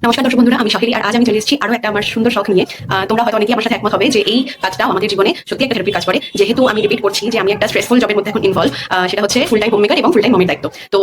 নমস্কার দর্শক বন্ধুরা, আমি শাহিরি আর আজ আমি চলে এসেছি আরো একটা আমার সুন্দর শখ নিয়ে। তোমরা হয়তো অনেকেই আমার সাথে একমত হবে যে এই কাজটাও আমাদের জীবনে সত্যি একটা থেরাপির কাজ করে। যেহেতু আমি রিপিট করছি যে আমি একটা স্ট্রেসফুল জবের মধ্যে এখন ইনভলভ, সেটা হচ্ছে ফুল টাইম হোম মেকার এবং ফুল টাইম মমের দায়িত্ব। তো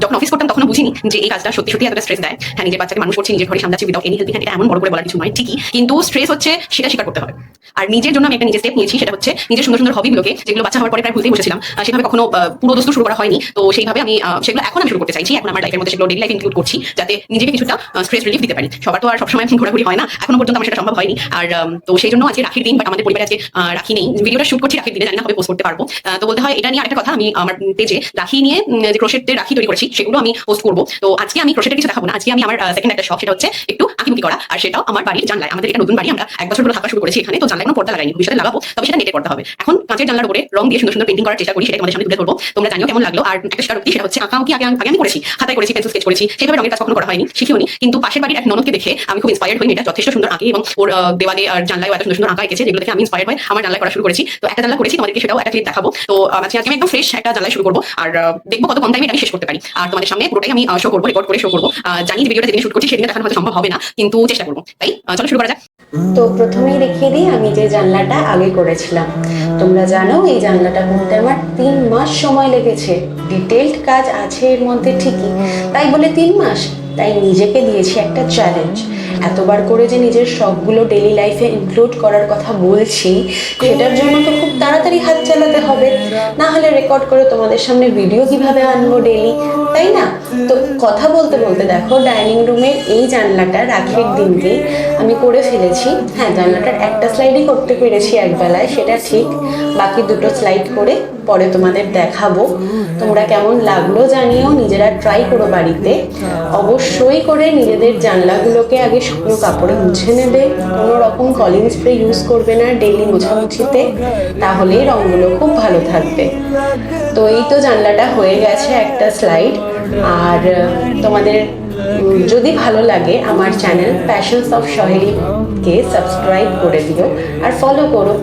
যখন অফিস করতাম তখন বুঝিনি যে এই কাজটা সত্যি সত্যি এতটা স্ট্রেস দেয়। হ্যাঁ, নিজের বাচ্চাকে মানুষ করছি, নিজের ঘরে সামলাচ্ছি উইদাউট এনি হেল্পিং হ্যান্ড, এটা এমন বড় করে বলার কিছু নয় ঠিকই, কিন্তু স্ট্রেস হচ্ছে সেটা স্বীকার করতে হবে। আর নিজের জন্য আমি একটা নিজের স্টেপ নিয়েছি, সেটা হচ্ছে নিজের সুন্দর সুন্দর হবিগুলোকে, যেগুলো বাচ্চা হওয়ার পরে প্রায় ভুলতেই বসেছিলাম, সেভাবে কখনো পুরো দোস্ত শুরু করা হয়নি। তো সেইভাবে আমি সেগুলো এখন আমি শুরু করতে চাইছি। এখন আমার লাইফের মধ্যে সেগুলো ডেইলি লাইফ ইনক্লুড করছি, যাতে নিজেকে কিছুটা স্ট্রেস রিলিফ দিতে পারি। সবার তো আর সবসময় ঘোরাঘুরি হয় না, এখনো পর্যন্ত আমার সেটা সম্ভব হয়নি। আর তো সেই জন্য আজকে রাখির দিন, বাট আমাদের পরিবারে আজকে রাখি নেই। ভিডিওটা শুট করছি রাখির দিনে, জানি না কবে পোস্ট করতে পারবো। তো বলতে হয় এটা নিয়ে আরেকটা কথা, আমি আমার পেজে রাখি নিয়ে যে ক্রোশেটের রাখি তৈরি করেছি সেগুলো আমি পোস্ট করবো। তো আজকে আমি ক্রোশেটের কিছু দেখাবো না, আজকে আমি আমার সেকেন্ড একটা শখ, সেটা হচ্ছে একটু আঁকিবুকি করা। আর সেটাও আমার বাড়ির জানলায়। আমাদের এটা নতুন বাড়ি, আমরা 1 বছর হলো থাকা শুরু করেছি এখানে। তো জানলায় কোনো পর্দা লাগাইনি, ভবিষ্যতে লাগাবো, তবে সেটা নেটে করতে হবে। এখন কাঁচের জানলার উপরে রং দিয়ে সুন্দর সুন্দর পেন্টিং করার চেষ্টা করি, সেটা তোমাদের সামনে তুলে ধরবো। তোমরা জানিও কেমন লাগলো। আর একটা স্টারোক্তি, সেটা হচ্ছে আঁকাউকি আগে আমি করেছি, খাতায় করেছি, পেন্সিল স্কেচ করেছি, সেভাবে রঙের কাজ কখনো করা হয়নি, শিখিওনি। কিন্তু পাশের বাড়ির এক ননদকে দেখে আমি খুব ইন্সপায়ার্ড হই। এটা যথেষ্ট সুন্দর আঁকে এবং ওর দেওয়ালে আর জানলায় এত সুন্দর সুন্দর আঁকা এঁকেছে, যেগুলো থেকে আমি ইন্সপায়ার্ড হয়ে আমার জানলায় করা শুরু করেছি। তো একটা জানলা করেছি, তোমাদেরকে সেটাও একটা ক্লিপ দেখাবো। তো আজকে আমি একদম ফ্রেশ একটা জানলায় শুরু করবো, আর দেখবো কত কম টাইমে আমি শেষ করতে পারি। আর তোমাদের সামনে পুরোটাই আমি শো করবো, রেকর্ড করে শো করবো। জানি যে ভিডিওটা যেদিন শুট করছি সেদিন দেখানো হয়তো সম্ভব হবে না, কিন্তু চেষ্টা করবো। তাই চলো শুরু করা যাক। তো প্রথমেই দেখিয়ে দিই আমি যে জানলাটা আগে করেছিলাম। তোমরা জানো এই জানলাটা করতে আমার 3 মাস সময় লেগেছে। ডিটেইলড কাজ আছে এর মধ্যে ঠিকই, তাই বলে 3 মাস। তাই নিজেকে দিয়েছি একটা চ্যালেঞ্জ। এতবার করে যে নিজের শখগুলো ডেইলি লাইফে ইনক্লুড করার কথা বলছি, সেটার জন্য তো খুব তাড়াতাড়ি হাত চালাতে হবে, না হলে রেকর্ড করে তোমাদের সামনে ভিডিও কিভাবে আনবো ডেইলি, তাই না? তো কথা বলতে বলতে দেখো ডাইনিং রুমের এই জানলাটা রাখির দিনকে আমি করে ফেলেছি। হ্যাঁ, জানলাটার একটা স্লাইডই করতে পেরেছি একবেলায়, সেটা ঠিক। বাকি দুটো স্লাইড করে পরে তোমাদের দেখাবো। তোমরা কেমন লাগলো জানিও, নিজেরা ট্রাই করো বাড়িতে। অবশ্যই করে নিজেদের জানলাগুলোকে আগে শুকনো কাপড়ে মুছে নেবে, কোনো রকম কলিং স্প্রে ইউজ করবে না ডেইলি মোছামুছিতে, তাহলেই রঙগুলো খুব ভালো থাকবে। তো এই তো জানলাটা হয়ে গেছে একটা স্লাইড। আর তোমাদের যদি ভালো লাগে আমার চ্যানেল প্যাশনস অফ শাহিরিকে সাবস্ক্রাইব করে দিও আর ফলো করো।